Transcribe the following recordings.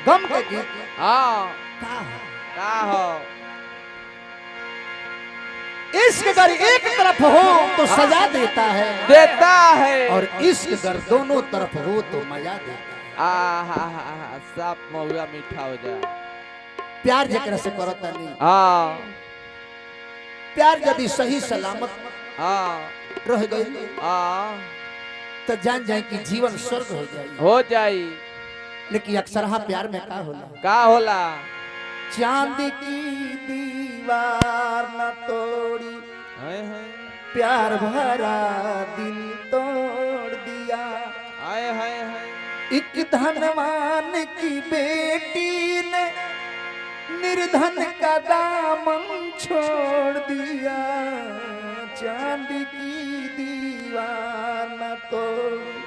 गम के गीत हाँ का हो? का हो इश्क अगर एक तरफ हो तो सजा देता देता है और इश्क अगर दोनों तरफ हो तो मजा देता आ सब महुआ मीठा हो जाए। प्यार जकरा से करता नहीं, हाँ प्यार यदि सही सलामत हाँ रह गई हाँ तो जान जाए कि जीवन स्वर्ग हो जाए। हो जाई। लेकिन अक्सर हाँ प्यार में का होला, का होला चांद की दीवार न तोड़ी हाय हाय प्यार भरा दिल तोड़ दिया। हाय हाय हाय एक धनवान की बेटी ने निर्धन का दामन छोड़ दिया। चांद की दीवार न तोड़ी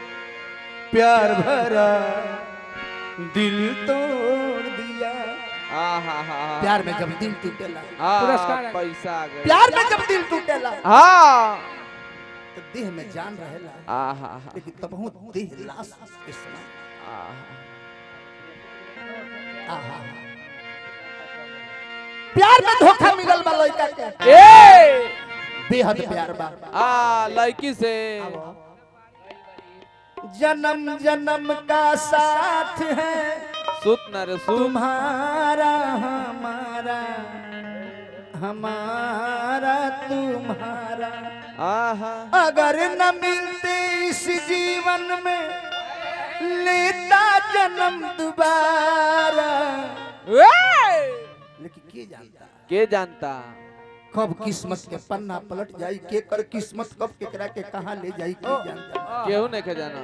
प्यार भरा दिल तोड़ दिया। प्यार में जब दिल टूटेला पुरस्कार पैसा आ गया। प्यार में जब दिल टूटेला हाँ तो देह में जान रहेला, आहा लेकिन तब हूँ देह लाश के समान। आहा प्यार में धोखा मिलल बा लड़का के, ए बेहद प्यार बा। लड़की से जन्म जन्म का साथ है सुत न रे सुत तुम्हारा हमारा, हमारा तुम्हारा। आहा अगर न मिलते इस जीवन में लेता जन्म दोबारा। लेकिन के जानता कब किस्मत के पन्ना पलट जाई, के कर किस्मत कब केकरा के कहां ले जाई के जानता। केहू नहीं के जाना।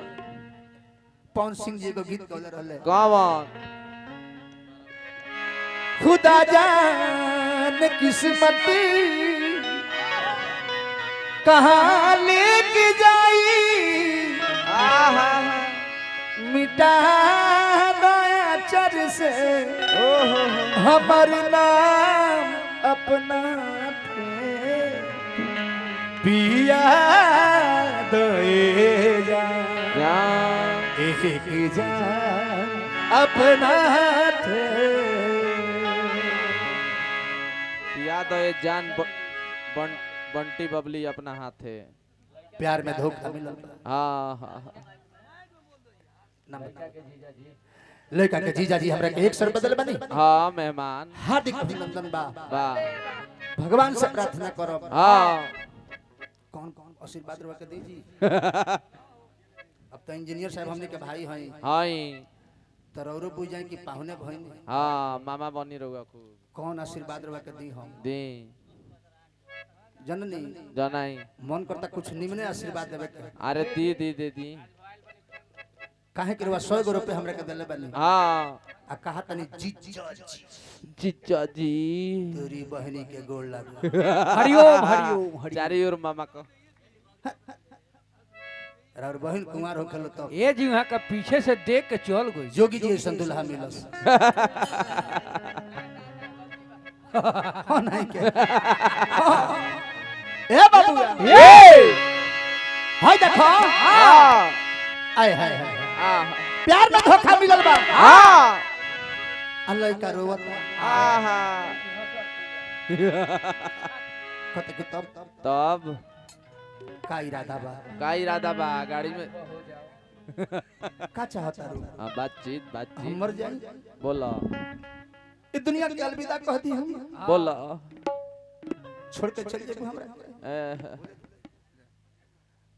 पवन सिंह जी को गीत गौले रहले, कौन खुदा जान किस्मत कहां लेके जाई। आहा मिटा दया चर से ओहो हमर नाम अपना थे पिया दे जान एक जान अपना थे। याद है जान बंटी बबली अपना हाथ है। प्यार में धोखा मिलल। हाँ हाँ लड़का के जीजा जी हमरा के एक सर बदल बनी। हाँ मेहमान हार्दिक अभिनंदन बा। वाह भगवान से प्रार्थना करो हाँ कौन कौन आशीर्वाद रवा के दीजी। अब तो इंजीनियर साहब हमने के भाई हैं, हाँ तरौरो पूछ जाए कि पाहुने भइल हाँ मामा बनी रहुआ खूब कौन आशीर्वाद रवा के दी हम दी जननी जनाई मन करता कुछ निम्ने आशीर्वाद देवे के। अरे दी दी दी दी काहे के रवा 100 रुपए हमरा के देले बनी। हाँ आ कहा तनी जीजा जी जीजा जी तेरी बहनी के गोड़ लग। हरिओम हरिओम चारी ओर मामा को और बहन कुमार होखल तो ये जी वहाँ का पीछे से देख के चल गई। जोगी जी संदुल्हा मिलस। हो नहीं के ए बाबूया हाय देखो हाँ आय हाय हाय हाँ प्यार में धोखा मिलल बा। हाँ अल्लाह का रोवत आहा कत के तब तब का इरादा बा, का इरादा बा गाड़ी में का चाहता रू हाँ बातचीत बातचीत हम मर जाए बोलो इस दुनिया के अलविदा कह दी हम बोलो छोड़ के चल जेबू हमरा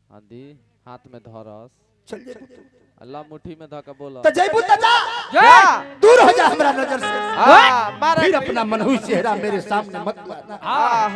आंधी हाथ में धरस चल जेबू तू अल्लाह मुट्ठी में धके बोलो तो जयबू त जा जा दूर हो जा हमरा नजर से। हाँ मारा फिर अपना मनहूस चेहरा मेरे सामने मत लाना। हाँ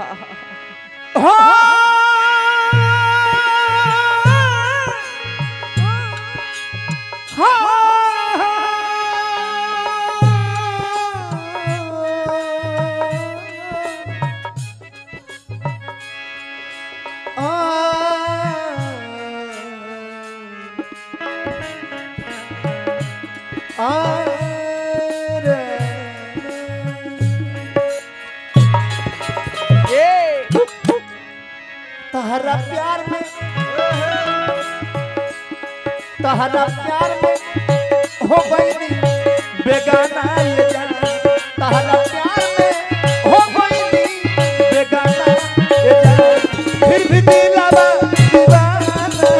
तहरा प्यार में तहरा प्यार में हो गई बेगाना ये जान तहरा प्यार में हो गई बेगाना ये जान फिर भी दिलवा दीवाना बा।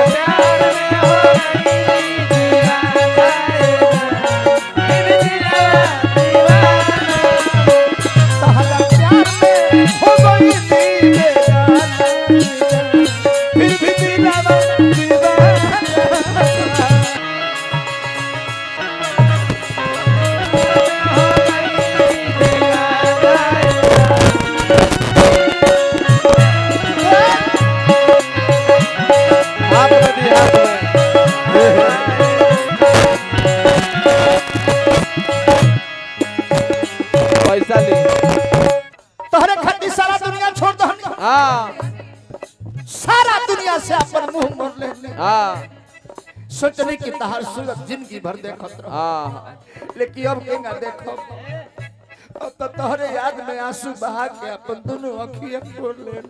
प्यार में हो गई दीवाना फिर दिलवा दीवाना तहरा प्यार में हो गई बेगाना फिर भी दिलवा दीवाना हाथ में दी हाथ में पैसा ली तोहरे खातिर सारा दुनिया छोड़ दो हमनी हाँ सारा दुनिया से अपन मुंह मोड़ ले हाँ सोचने की तहार सूरत जिंदगी भर देखत रहो हाँ लेकिन अब केंगा देखो अब तो तोहरे याद में आंसू बहा के अपन दोनों अखियां फोड़ ले